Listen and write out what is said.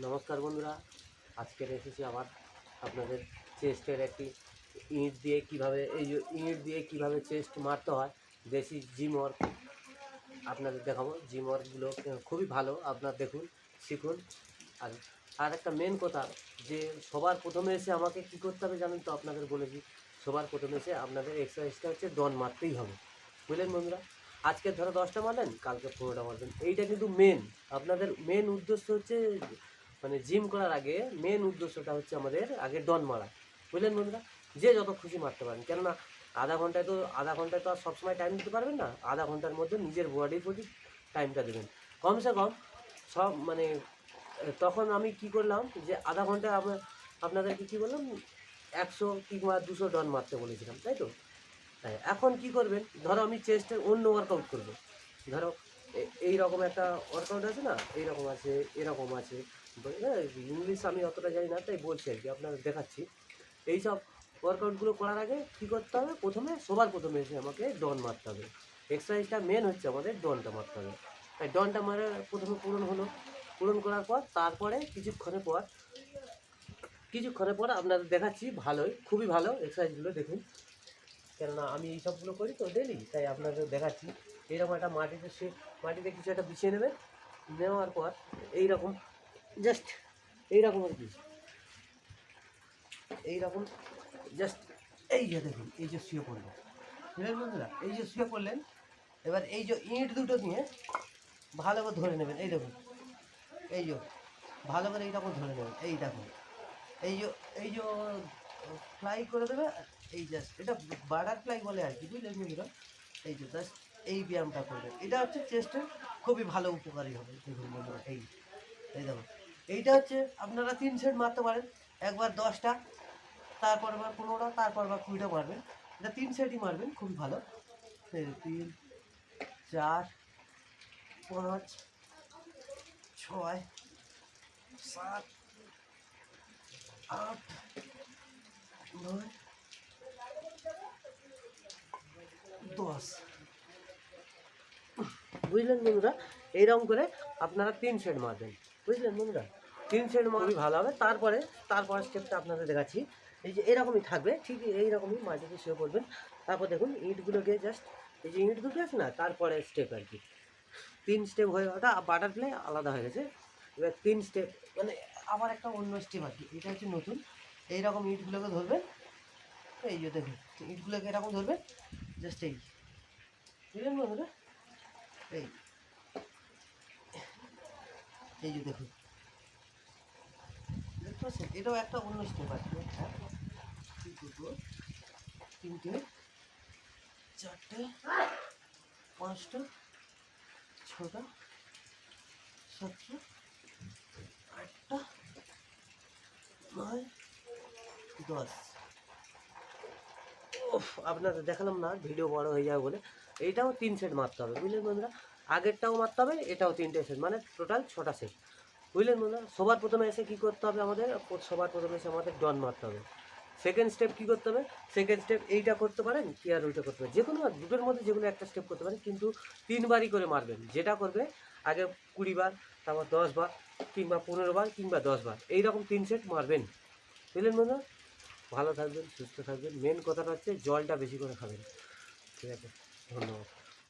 নমস্কার বন্ধুরা, আজকের এসেছি আবার আপনাদের চেস্টের একটি ইঁট দিয়ে কিভাবে ইঁট দিয়ে কিভাবে চেস্ট মারতে হয় দেশি জিম ওয়ার্ক আপনাদের দেখাবো। জিম ওয়ার্কগুলো খুবই ভালো, আপনারা দেখুন, শিখুন। আর আর একটা মেন কথা, যে সবার প্রথমে এসে আমাকে কি করতে হবে জানেন তো? আপনাদের বলেছি, সবার প্রথমে এসে আপনাদের এক্সারসাইজটা হচ্ছে ডন মারতেই হবে, বুঝলেন বন্ধুরা? আজকে ধরো 10টা মারলেন, কালকে 15টা মারবেন, এইটা কিন্তু মেন। আপনাদের মেন উদ্দেশ্য হচ্ছে, মানে জিম করার আগে মেন উদ্দেশ্যটা হচ্ছে আমাদের আগে ডন মারা, বুঝলেন বন্ধুরা? যে যত খুশি মারতে পারেন, কেননা আধা ঘন্টায় তো আর সবসময় টাইম দিতে পারবেন না। আধা ঘন্টার মধ্যে নিজের বডির প্রতি টাইমটা দেবেন কমসে কম। সব মানে তখন আমি কি করলাম, যে আধা ঘন্টায় আপনাদেরকে কী বললাম, 100 কিংবা 200 ডন মারতে বলেছিলাম, তাই তো? হ্যাঁ, এখন কি করবেন, ধরো আমি চেস্টের অন্য ওয়ার্কআউট করব। ধরো এই রকম একটা ওয়ার্কআউট আছে না, এইরকম আছে, এরকম আছে। ইংলিশ আমি অতটা জানি না, তাই বলছি আর কি, আপনাদের দেখাচ্ছি। এইসব ওয়ার্কআউটগুলো করার আগে কী করতে হবে, সবার প্রথমে এসে আমাকে ডন মারতে হবে। এক্সারসাইজটা মেন হচ্ছে আমাদের ডনটা মারতে হবে। তাই ডনটা মারা প্রথমে পূরণ করার পর তারপরে কিছুক্ষণের পর আপনাদের দেখাচ্ছি। খুবই ভালো এক্সারসাইজগুলো, দেখুন। কেননা আমি এই সবগুলো করি তো ডেলি, তাই আপনাদের দেখাচ্ছি। এইরকম একটা মাটিতে কিছু একটা বিছিয়ে নেবেন, নেওয়ার পর এইরকম জাস্ট এইরকম আর কি, এইরকম জাস্ট এই যে দেখুন, এই যে শুয়ে পড়লেন, বুঝলেন বন্ধুরা? এই যে শুয়ে পড়লেন, এবার এই যে ইঁট দুটো নিয়ে ভালো করে ধরে নেবেন। এই দেখুন, এই যে ভালো করে এইরকম ধরে নেবেন। এই দেখুন, এই যে ফ্লাই করে দেবে। এই জাস্ট এটা বাটারফ্লাই বলে আর কি, বুঝলেন বন্ধুরা? এই যে জাস্ট এই ব্যায়ামটা করবেন, এটা হচ্ছে চেস্টের খুবই ভালো উপকারী হবে। দেখুন বন্ধুরা, এই দেখুন, এইটা হচ্ছে আপনারা 3 সেট মারতে পারেন। একবার 10টা, তারপর আবার 15টা, তারপর আবার 20টা মারবেন। এটা 3 সেটই মারবেন, খুবই ভালো। 3, 4, 5, 6, 7, 8, 9, 10, বুঝলেন বন্ধুরা? এইরকম করে আপনারা 3 সেট মারবেন, বুঝলেন বন্ধুরা? 3 সেট খুবই ভালো হবে। তারপরে স্টেপটা আপনাদের দেখাচ্ছি। এই যে এরকমই থাকবে, ঠিক এইরকমই মাটিতে শুয়ে পড়বেন। তারপর দেখুন ইঁটগুলোকে জাস্ট, এই যে ইঁট দুটো আছে না, তারপরে স্টেপ আর কি। 3 স্টেপ হয়ে, ওটা বাটারফ্লাই আলাদা হয়ে গেছে। এবার 3 স্টেপ মানে আবার একটা অন্য স্টেপ আর কি, এটা হচ্ছে নতুন। এইরকম ইঁটগুলোকে ধরবেন, এই যে দেখুন, ইঁটগুলোকে এরকম ধরবেন, জাস্ট এই, বুঝলেন বন্ধুরা? এই এই যে দেখুন, দেখতে পাচ্ছেন? এটাও একটা অন্য স্টেপ আছে। 1, 2, 3, 4, 5, 6, 7, 8, 9, 10। আপনাদের দেখালাম না, ভিডিও বড় হয়ে যাবে বলে। এইটাও 3 সেট মারতে হবে, বুঝলেন বন্ধুরা? আগেরটাও মারতে হবে, এটাও 3টে সেট, মানে টোটাল 6টা সেট, বুঝলেন বন্ধুরা? সবার প্রথমে এসে কী করতে হবে, আমাদের ডন মারতে হবে। সেকেন্ড স্টেপ কী করতে হবে? সেকেন্ড স্টেপ এইটা করতে পারেন, কি আর ওইটা করতে পারেন, যে কোনো দুটোর মধ্যে যে কোনো একটা স্টেপ করতে পারেন, কিন্তু 3বারই করে মারবেন। যেটা করবে আগে 20 বার, তারপর 10 বার, কিংবা 15 বার, কিংবা 10 বার, এইরকম 3 সেট মারবেন, বুঝলেন বন্ধুরা? ভালো থাকবেন, সুস্থ থাকবেন। মেন কথাটা হচ্ছে জলটা বেশি করে খাবেন। ঠিক আছে, ধন্যবাদ।